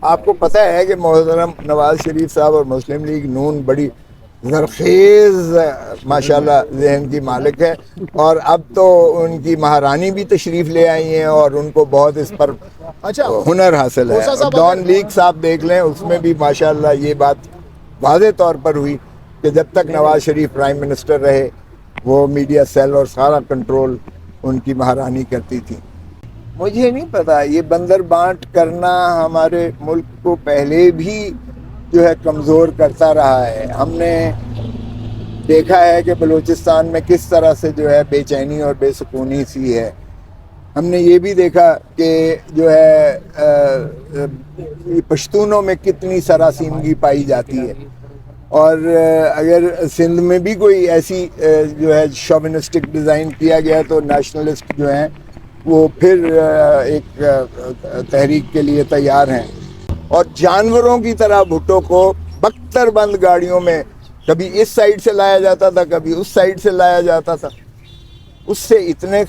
آپ کو پتہ ہے کہ محترم نواز شریف صاحب اور مسلم لیگ نون بڑی زرخیز ماشاءاللہ ذہن کی مالک ہے، اور اب تو ان کی مہارانی بھی تشریف لے آئی ہیں اور ان کو بہت اس پر ہنر حاصل ہے. اور ڈان لیگ صاحب دیکھ لیں، اس میں بھی ماشاءاللہ یہ بات واضح طور پر ہوئی کہ جب تک نواز شریف پرائم منسٹر رہے وہ میڈیا سیل اور سارا کنٹرول ان کی مہارانی کرتی تھی. مجھے نہیں پتا، یہ بندر بانٹ کرنا ہمارے ملک کو پہلے بھی جو ہے کمزور کرتا رہا ہے. ہم نے دیکھا ہے کہ بلوچستان میں کس طرح سے جو ہے بے چینی اور بے سکونی سی ہے. ہم نے یہ بھی دیکھا کہ جو ہے پشتونوں میں کتنی سراسیمگی پائی جاتی ہے، اور اگر سندھ میں بھی کوئی ایسی جو ہے شوونسٹک ڈیزائن کیا گیا تو نیشنلسٹ جو ہیں وہ پھر ایک تحریک کے لیے تیار ہیں. اور جانوروں کی طرح بھٹو کو بختر بند گاڑیوں میں کبھی اس سائیڈ سے لایا جاتا تھا، کبھی اس سائیڈ سے لایا جاتا تھا. اس سے اتنے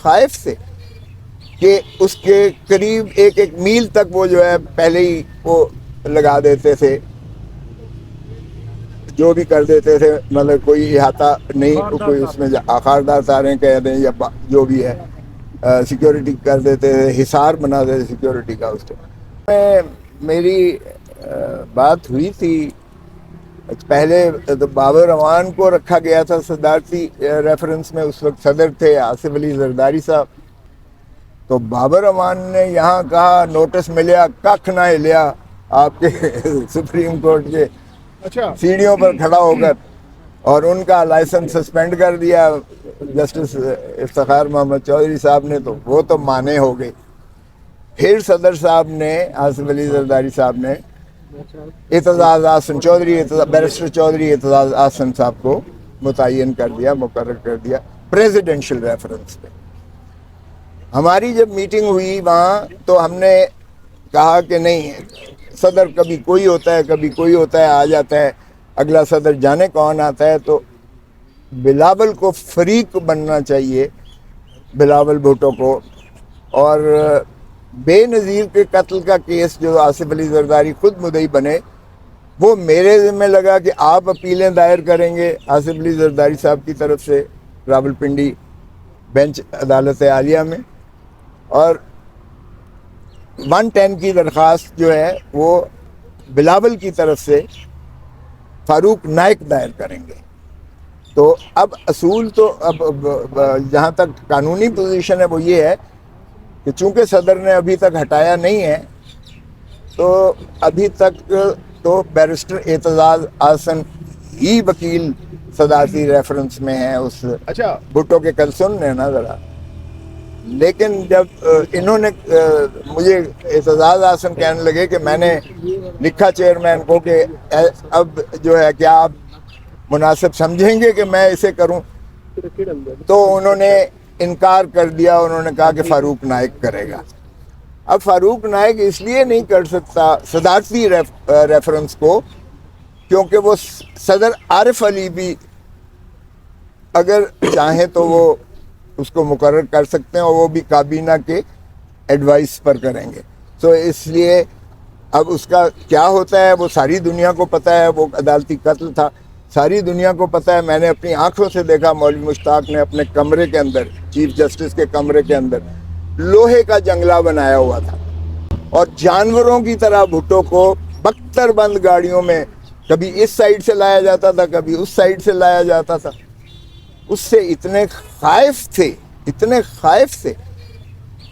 خائف تھے کہ اس کے قریب ایک میل تک وہ جو ہے پہلے ہی وہ لگا دیتے تھے، جو بھی کر دیتے تھے. مطلب کوئی احاطہ نہیں، کوئی اس میں آخاردار تاریں کہہ دیں یا جو بھی ہے، سیکیورٹی کر دیتے تھے، حصار بنا دیتے سیکیورٹی کا. اس میں میری بات ہوئی تھی پہلے، تو بابر امان کو رکھا گیا تھا صدارتی ریفرنس میں. اس وقت صدر تھے آصف علی زرداری صاحب. تو بابر امان نے یہاں کہا نوٹس ملیا ککھ نہ ہلیا آپ کے سپریم کورٹ کے سیڑھیوں پر کھڑا ہو کر، اور ان کا لائسنس سسپینڈ کر دیا جسٹس افتخار محمد چودھری صاحب نے. تو وہ تو مانے ہو گئے. پھر صدر صاحب نے، آصف علی زرداری صاحب نے اعتزاز احسن چودھری، بیرسٹر چودھری اعتزاز احسن صاحب کو متعین کر دیا، مقرر کر دیا پریزیڈنشل ریفرنس پہ. ہماری جب میٹنگ ہوئی وہاں تو ہم نے کہا کہ نہیں، صدر کبھی کوئی ہوتا ہے، کبھی کوئی ہوتا ہے، آ جاتا ہے، اگلا صدر جانے کون آتا ہے. تو بلاول کو فریق بننا چاہیے، بلاول بھٹو کو. اور بے نظیر کے قتل کا کیس جو آصف علی زرداری خود مدعی بنے، وہ میرے ذمہ لگا کہ آپ اپیلیں دائر کریں گے آصف علی زرداری صاحب کی طرف سے راولپنڈی بینچ عدالت عالیہ میں، اور 110 کی درخواست جو ہے وہ بلاول کی طرف سے فاروق نائک دائر کریں گے. تو اب اصول تو اب جہاں تک قانونی پوزیشن ہے وہ یہ ہے کہ چونکہ صدر نے ابھی تک ہٹایا نہیں ہے، تو ابھی تک تو بیرسٹر اعتزاز احسن ہی وکیل صدارتی ریفرنس میں ہیں اس بھٹو کے. کل سن لیں نا ذرا. لیکن جب انہوں نے مجھے اعتزاز احسن کہنے لگے کہ میں نے لکھا چیئرمین کو کہ اب جو ہے کیا آپ مناسب سمجھیں گے کہ میں اسے کروں، تو انہوں نے انکار کر دیا. انہوں نے کہا کہ فاروق نائک کرے گا. اب فاروق نائک اس لیے نہیں کر سکتا صدارتی ریفرنس کو کیونکہ وہ صدر عارف علی بھی اگر چاہیں تو وہ اس کو مقرر کر سکتے ہیں، اور وہ بھی کابینہ کے ایڈوائس پر کریں گے. تو اس لیے اب اس کا کیا ہوتا ہے وہ ساری دنیا کو پتہ ہے. وہ عدالتی قتل تھا، ساری دنیا کو پتہ ہے. میں نے اپنی آنکھوں سے دیکھا مولوی مشتاق نے اپنے کمرے کے اندر، چیف جسٹس کے کمرے کے اندر لوہے کا جنگلہ بنایا ہوا تھا، اور جانوروں کی طرح بھٹو کو بختر بند گاڑیوں میں کبھی اس سائیڈ سے لایا جاتا تھا، کبھی اس سائیڈ سے لایا جاتا تھا. اس سے اتنے خائف تھے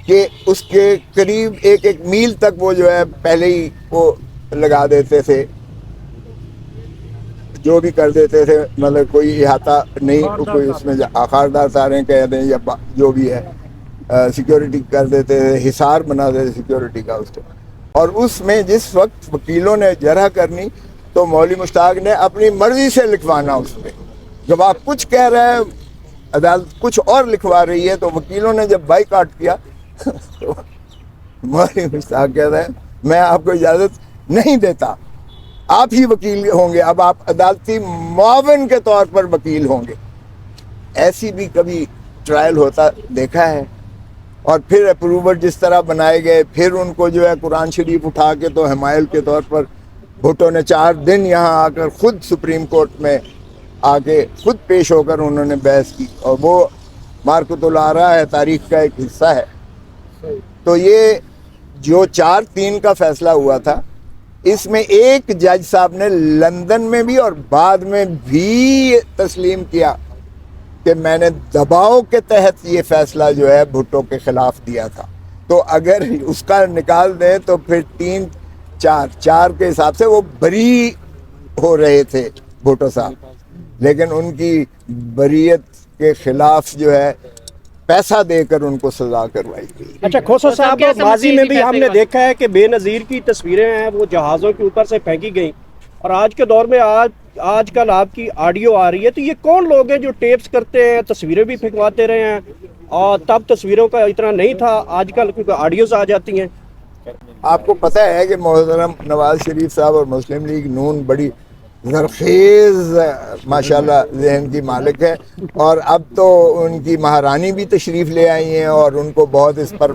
کہ اس کے قریب ایک میل تک وہ جو ہے پہلے ہی وہ لگا دیتے تھے، جو بھی کر دیتے تھے. مطلب کوئی احاطہ نہیں، کوئی اس میں آخاردار تاریں کہہ دیں یا جو بھی ہے، سیکیورٹی کر دیتے تھے، حصار بنا دیتے سیکیورٹی کا. اس کو، اور اس میں جس وقت وکیلوں نے جرح کرنی تو مولوی مشتاق نے اپنی مرضی سے لکھوانا. اس پہ جب آپ کچھ کہہ رہے ہیں عدالت کچھ اور لکھوا رہی ہے، تو وکیلوں نے جب بائی کاٹ کیا تو مولوی مشتاق کہہ رہے ہیں میں آپ کو اجازت نہیں دیتا، آپ ہی وکیل ہوں گے، اب آپ عدالتی معاون کے طور پر وکیل ہوں گے. ایسی بھی کبھی ٹرائل ہوتا دیکھا ہے. اور پھر اپروور جس طرح بنائے گئے، پھر ان کو جو ہے قرآن شریف اٹھا کے تو حمایل کے طور پر بھٹو نے 4 دن یہاں آ کر خود سپریم کورٹ میں آ کے خود پیش ہو کر انہوں نے بحث کی، اور وہ مارکت الآراء ہے، تاریخ کا ایک حصہ ہے۔ تو یہ جو 4-3 کا فیصلہ ہوا تھا، اس میں ایک جج صاحب نے لندن میں بھی اور بعد میں بھی تسلیم کیا کہ میں نے دباؤ کے تحت یہ فیصلہ جو ہے بھٹو کے خلاف دیا تھا۔ تو اگر اس کا نکال دیں تو پھر 3-4 کے حساب سے وہ بری ہو رہے تھے بھٹو صاحب، لیکن ان کی بریت کے خلاف جو ہے پیسہ دے کر ان کو سزا کروائی گئی۔ اچھا کھوسا صاحب، ماضی میں بھی ہم نے دیکھا ہے کہ بے نظیر کی تصویریں ہیں وہ جہازوں کے اوپر سے پھینکی گئیں، اور آج کے دور میں آج کل آپ کی آڈیو آ رہی ہے، تو یہ کون لوگ ہیں جو ٹیپس کرتے ہیں، تصویریں بھی پھینکواتے رہے ہیں؟ اور تب تصویروں کا اتنا نہیں تھا، آج کل کیونکہ آڈیوز آ جاتی ہیں۔ آپ کو پتہ ہے کہ محترم نواز شریف صاحب اور مسلم لیگ نون بڑی زرخیز ماشاءاللہ ذہن کی مالک ہے، اور اب تو ان کی مہارانی بھی تشریف لے آئی ہیں اور ان کو بہت اس پر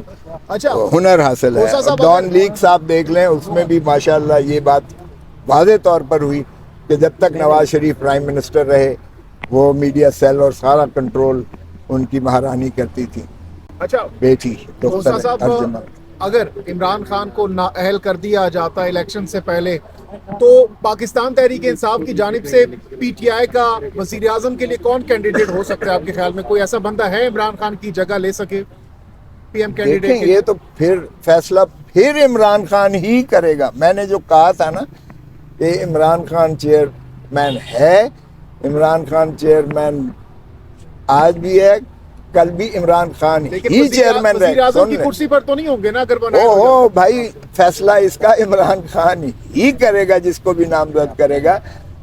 ہنر حاصل ہے۔ اور ڈان لیگ صاحب دیکھ لیں، اس میں بھی ماشاءاللہ یہ بات واضح طور پر ہوئی کہ جب تک نواز شریف پرائم منسٹر رہے وہ میڈیا سیل اور سارا کنٹرول ان کی مہارانی کرتی تھی۔ اچھا بیٹی کھوسا صاحب، ترجمہ اگر عمران خان کو نااہل کر دیا جاتا الیکشن سے پہلے، تو پاکستان تحریک انصاف کی جانب سے پی ٹی آئی کا وزیر اعظم کے لیے کون کینڈیڈیٹ ہو سکتا ہے آپ کے خیال میں؟ کوئی ایسا بندہ ہے عمران خان کی جگہ لے سکے پی ایم کینڈیڈیٹ؟ دیکھیں، یہ تو پھر فیصلہ پھر عمران خان ہی کرے گا۔ میں نے جو کہا تھا نا کہ عمران خان چیئرمین ہے، عمران خان چیئرمین آج بھی ہے، کل بھی عمران خان ہی چیئرمین رہے۔ وزیر اعظم کی کرسی پر تو نہیں ہوں گے نا اگر بنائے؟ او بھائی، فیصلہ اس کا عمران خان ہی کرے گا، جس کو بھی نامزد کرے گا۔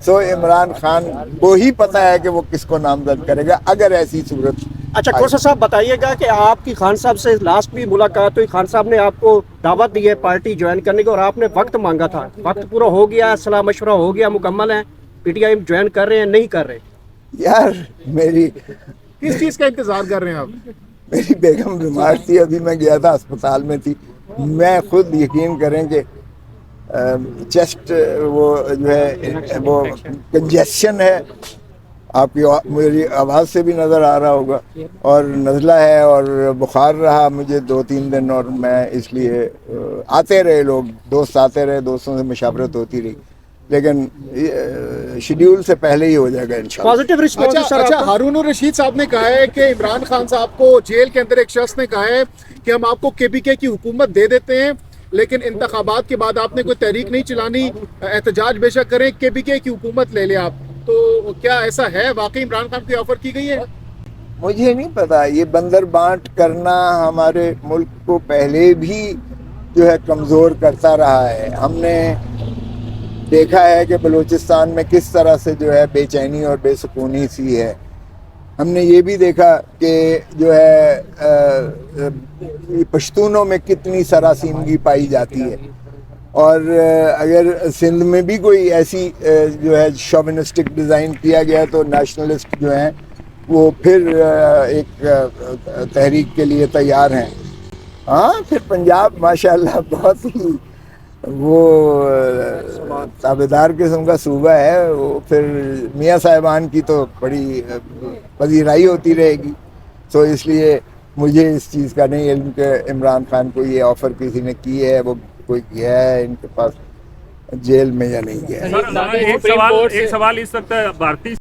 سو عمران خان کو ہی پتہ ہے کہ وہ کس کو نامزد کرے گا اگر ایسی صورت۔ اچھا کھوسا صاحب بتائیے گا کہ آپ کی خان صاحب سے لاسٹ بھی ملاقات ہوئی، خان صاحب نے آپ کو دعوت دی ہے پارٹی جوائن کرنے کی، اور آپ نے وقت مانگا تھا، وقت پورا ہو گیا، صلاح مشورہ ہو گیا، مکمل ہے، پی ٹی آئی جوائن کر رہے ہیں نہیں کر رہے؟ یار میری کس چیز کا انتظار کر رہے ہیں آپ؟ میری بیگم بیمار تھی، ابھی میں گیا تھا اسپتال میں تھی، میں خود یقین کریں کہ چیسٹ وہ جو ہے وہ کنجیشن ہے، آپ کی میری آواز سے بھی نظر آ رہا ہوگا، اور نزلہ ہے اور بخار رہا مجھے 2-3 دن، اور میں اس لیے آتے رہے لوگ، دوست آتے رہے، دوستوں سے مشاورت ہوتی رہی، لیکن شیڈیول سے پہلے ہی ہو جائے گا انشاءاللہ۔ Positive response? اچھا ہارون الرشید صاحب نے کہا ہے کہ عمران خان صاحب کو جیل کے اندر ایک شخص نے کہا ہے کہ ہم آپ کو کے پی کے کی حکومت دے دیتے ہیں، لیکن انتخابات کے بعد آپ نے کوئی تحریک نہیں چلانی، احتجاج بے شک کریں، کے پی کے کی حکومت لے لیں آپ۔ تو کیا ایسا ہے واقعی عمران خان کو آفر کی گئی ہے؟ مجھے نہیں پتا، یہ بندر بانٹ کرنا ہمارے ملک کو پہلے بھی جو ہے کمزور کرتا رہا ہے۔ ہم نے دیکھا ہے کہ بلوچستان میں کس طرح سے جو ہے بے چینی اور بے سکونی سی ہے۔ ہم نے یہ بھی دیکھا کہ جو ہے پشتونوں میں کتنی سراسیمگی پائی جاتی ہے، اور اگر سندھ میں بھی کوئی ایسی جو ہے شوونسٹک ڈیزائن کیا گیا تو نیشنلسٹ جو ہیں وہ پھر ایک تحریک کے لیے تیار ہیں۔ ہاں پھر پنجاب ماشاءاللہ بہت ہی وہ تابعدار قسم کا صوبہ ہے، وہ پھر میاں صاحبان کی تو بڑی پذیرائی ہوتی رہے گی۔ تو اس لیے مجھے اس چیز کا نہیں علم کہ عمران خان کو یہ آفر کسی نے کی ہے، وہ کوئی گیا ہے ان کے پاس جیل میں یا نہیں گیا ہے۔ ایک سوال اس وقت بھارتی